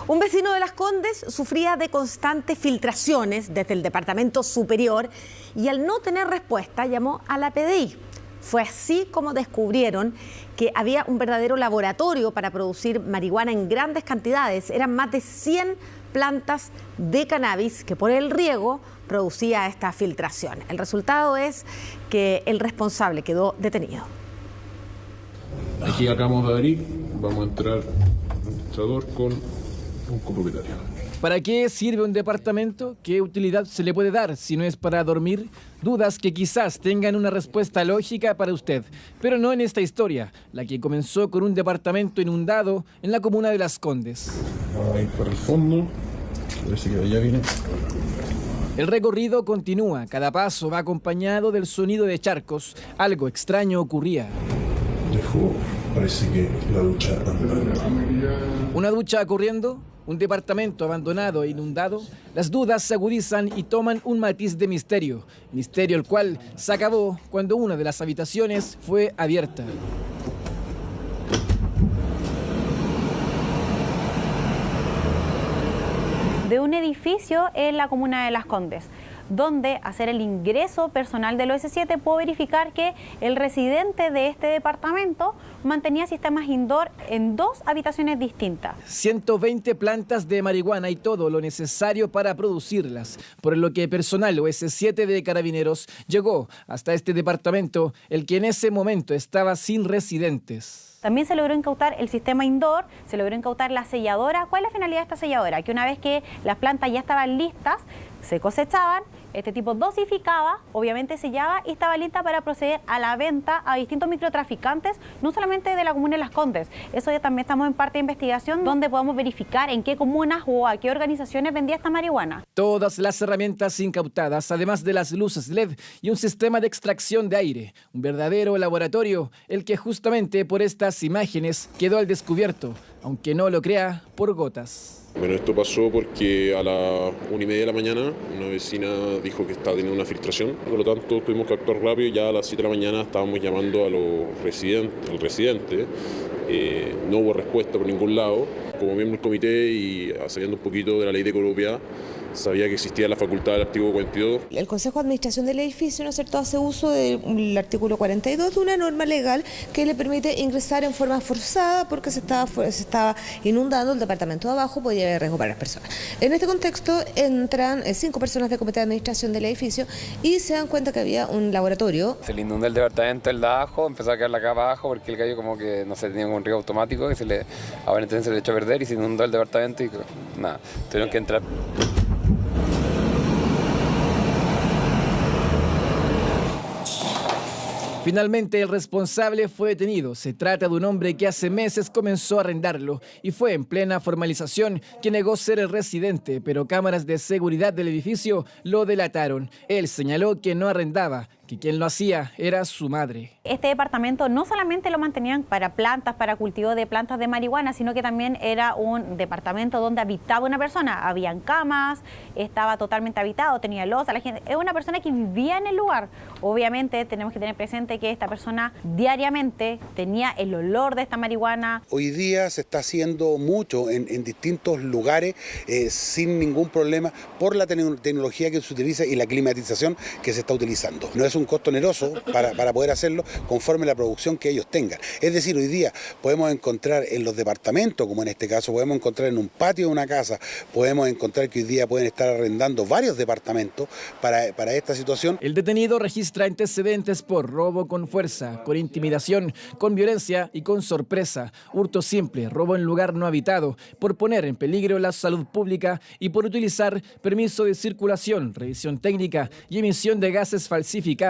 Un vecino de Las Condes sufría de constantes filtraciones desde el Departamento Superior y al no tener respuesta llamó a la PDI. Fue así como descubrieron que había un verdadero laboratorio para producir marihuana en grandes cantidades. Eran más de 100 plantas de cannabis que por el riego producía esta filtración. El resultado es que el responsable quedó detenido. Aquí acabamos de abrir, vamos a entrar al administrador con un copropietario. ¿Para qué sirve un departamento? ¿Qué utilidad se le puede dar si no es para dormir? Dudas que quizás tengan una respuesta lógica para usted, pero no en esta historia, la que comenzó con un departamento inundado en la comuna de Las Condes. Vamos a ir para el fondo, parece que de allá viene. El recorrido continúa, cada paso va acompañado del sonido de charcos. Algo extraño ocurría. Parece que la ducha anda. ¿Una ducha corriendo? ¿Un departamento abandonado e inundado? Las dudas se agudizan y toman un matiz de misterio. Misterio el cual se acabó cuando una de las habitaciones fue abierta. De un edificio en la comuna de Las Condes, donde hacer el ingreso personal del OS7 puedo verificar que el residente de este departamento mantenía sistemas indoor en 2 habitaciones distintas. 120 plantas de marihuana y todo lo necesario para producirlas, por lo que personal OS7 de Carabineros llegó hasta este departamento, el que en ese momento estaba sin residentes. También se logró incautar el sistema indoor, se logró incautar la selladora. ¿Cuál es la finalidad de esta selladora? Que una vez que las plantas ya estaban listas, se cosechaban, este tipo dosificaba, obviamente sellaba y estaba lista para proceder a la venta a distintos microtraficantes, no solamente de la comuna de Las Condes. Eso ya también estamos en parte de investigación donde podemos verificar en qué comunas o a qué organizaciones vendía esta marihuana. Todas las herramientas incautadas, además de las luces LED y un sistema de extracción de aire. Un verdadero laboratorio, el que justamente por estas imágenes quedó al descubierto, aunque no lo crea, por gotas. Bueno, esto pasó porque a las 1:30 de la mañana una vecina dijo que estaba teniendo una filtración, por lo tanto tuvimos que actuar rápido. Ya a las 7 de la mañana estábamos llamando a los residentes, al residente, no hubo respuesta por ningún lado. Como miembro del comité y sabiendo un poquito de la ley de copropiedad, sabía que existía la facultad del artículo 42. El Consejo de Administración del edificio, ¿no es cierto?, hace uso del artículo 42 de una norma legal que le permite ingresar en forma forzada porque se estaba inundando el departamento de abajo, podía haber riesgo para las personas. En este contexto entran 5 personas del comité de administración del edificio y se dan cuenta que había un laboratorio. Se le inundó el departamento, el de abajo, empezó a caer la capa abajo porque el gallo como que no se tenía un riego automático y aparentemente se le echó a perder y se inundó el departamento y nada, tuvieron que entrar. Finalmente el responsable fue detenido. Se trata de un hombre que hace meses comenzó a arrendarlo y fue en plena formalización que negó ser el residente, pero cámaras de seguridad del edificio lo delataron. Él señaló que no arrendaba, que quien lo hacía era su madre. Este departamento no solamente lo mantenían para plantas, para cultivo de plantas de marihuana, sino que también era un departamento donde habitaba una persona. Habían camas, estaba totalmente habitado, tenía loza, la gente, es una persona que vivía en el lugar. Obviamente tenemos que tener presente que esta persona diariamente tenía el olor de esta marihuana. Hoy día se está haciendo mucho en distintos lugares sin ningún problema por la tecnología que se utiliza y la climatización que se está utilizando. No es un costo oneroso para poder hacerlo conforme a la producción que ellos tengan. Es decir, hoy día podemos encontrar en los departamentos, como en este caso, podemos encontrar en un patio de una casa, podemos encontrar que hoy día pueden estar arrendando varios departamentos para esta situación. El detenido registra antecedentes por robo con fuerza, con intimidación, con violencia y con sorpresa, hurto simple, robo en lugar no habitado, por poner en peligro la salud pública y por utilizar permiso de circulación, revisión técnica y emisión de gases falsificados.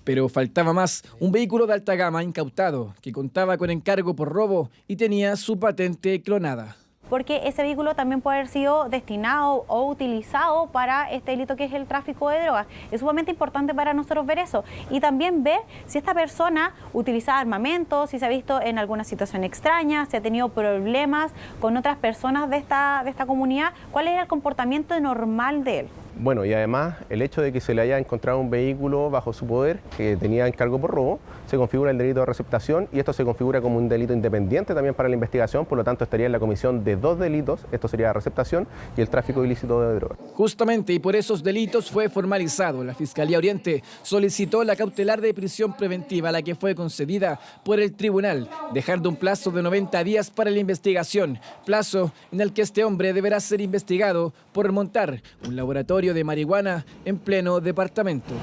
Pero faltaba más, un vehículo de alta gama incautado que contaba con encargo por robo y tenía su patente clonada. Porque ese vehículo también puede haber sido destinado o utilizado para este delito que es el tráfico de drogas. Es sumamente importante para nosotros ver eso y también ver si esta persona utilizaba armamentos, si se ha visto en alguna situación extraña, si ha tenido problemas con otras personas de esta comunidad, cuál era el comportamiento normal de él. Bueno, y además el hecho de que se le haya encontrado un vehículo bajo su poder que tenía encargo por robo, se configura el delito de receptación y esto se configura como un delito independiente también para la investigación, por lo tanto estaría en la comisión de 2 delitos, esto sería la receptación y el tráfico ilícito de drogas. Justamente y por esos delitos fue formalizado. La Fiscalía Oriente solicitó la cautelar de prisión preventiva, la que fue concedida por el tribunal, dejando un plazo de 90 días para la investigación, plazo en el que este hombre deberá ser investigado por montar un laboratorio de marihuana en pleno departamento.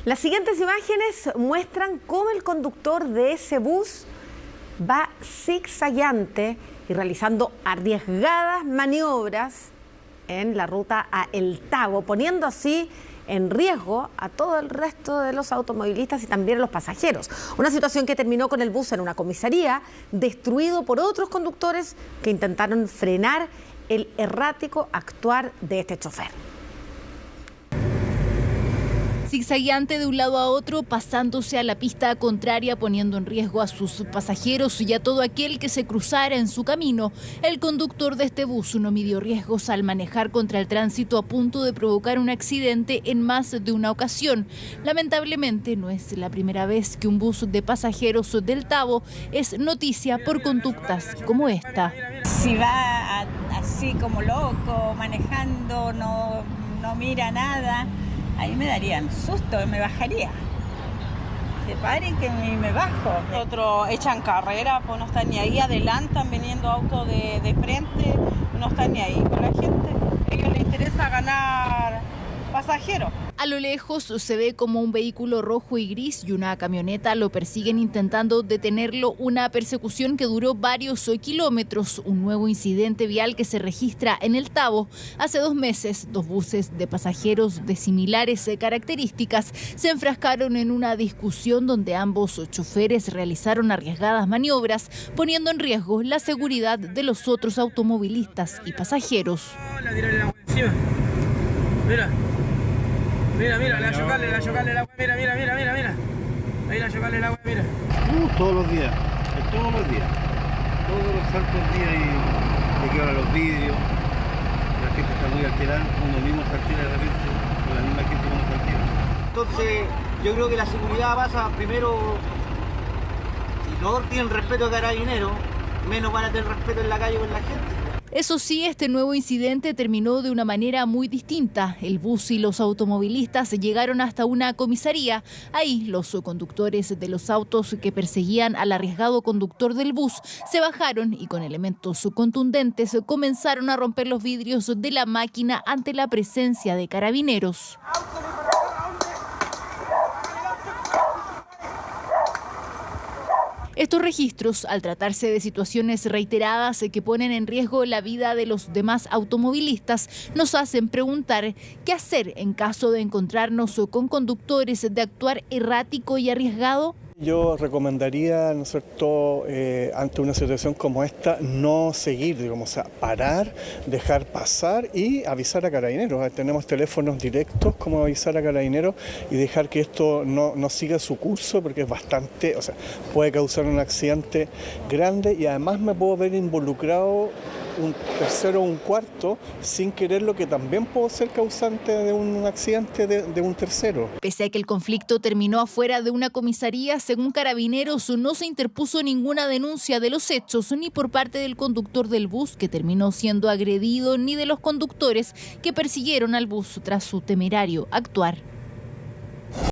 Las siguientes imágenes muestran cómo el conductor de ese bus va zigzagueante y realizando arriesgadas maniobras en la ruta a El Tabo, poniendo así en riesgo a todo el resto de los automovilistas y también a los pasajeros. Una situación que terminó con el bus en una comisaría, destruido por otros conductores que intentaron frenar el errático actuar de este chofer. Zigzagueante de un lado a otro, pasándose a la pista contraria, poniendo en riesgo a sus pasajeros y a todo aquel que se cruzara en su camino. El conductor de este bus no midió riesgos al manejar contra el tránsito, a punto de provocar un accidente en más de una ocasión. Lamentablemente no es la primera vez que un bus de pasajeros del Tabo es noticia por conductas como esta. Si va así como loco, manejando, no mira nada, ahí me darían susto, me bajaría. Que paren, que me bajo. Otros echan carrera, pues no están ni ahí, adelantan viniendo autos de frente, no están ni ahí con la gente. A ellos les interesa ganar pasajeros. A lo lejos se ve como un vehículo rojo y gris y una camioneta lo persiguen intentando detenerlo, una persecución que duró varios kilómetros, un nuevo incidente vial que se registra en El Tabo. Hace 2 meses, 2 buses de pasajeros de similares características se enfrascaron en una discusión donde ambos choferes realizaron arriesgadas maniobras, poniendo en riesgo la seguridad de los otros automovilistas y pasajeros. Mira, la chocarle el agua, mira. Ahí la chocarle el agua, mira. Todos los días. Todos los santos días y quiebra los vidrios. La gente está muy alterada, uno mismo se altera de repente, con la misma gente como se altera. Entonces, yo creo que la seguridad pasa primero, si no tienen respeto a Carabineros, menos van a tener respeto en la calle con la gente. Eso sí, este nuevo incidente terminó de una manera muy distinta. El bus y los automovilistas llegaron hasta una comisaría. Ahí los conductores de los autos que perseguían al arriesgado conductor del bus se bajaron y con elementos contundentes comenzaron a romper los vidrios de la máquina ante la presencia de carabineros. Estos registros, al tratarse de situaciones reiteradas que ponen en riesgo la vida de los demás automovilistas, nos hacen preguntar qué hacer en caso de encontrarnos con conductores de actuar errático y arriesgado. Yo recomendaría, ¿no es cierto?, ante una situación como esta, no seguir, digamos, o sea, parar, dejar pasar y avisar a Carabineros. Tenemos teléfonos directos como avisar a Carabineros y dejar que esto no siga su curso, porque es bastante, o sea, puede causar un accidente grande y además me puedo ver involucrado un tercero o un cuarto sin querer, lo que también puedo ser causante de un accidente de un tercero. Pese a que el conflicto terminó afuera de una comisaría, según Carabineros no se interpuso ninguna denuncia de los hechos ni por parte del conductor del bus, que terminó siendo agredido, ni de los conductores que persiguieron al bus tras su temerario actuar.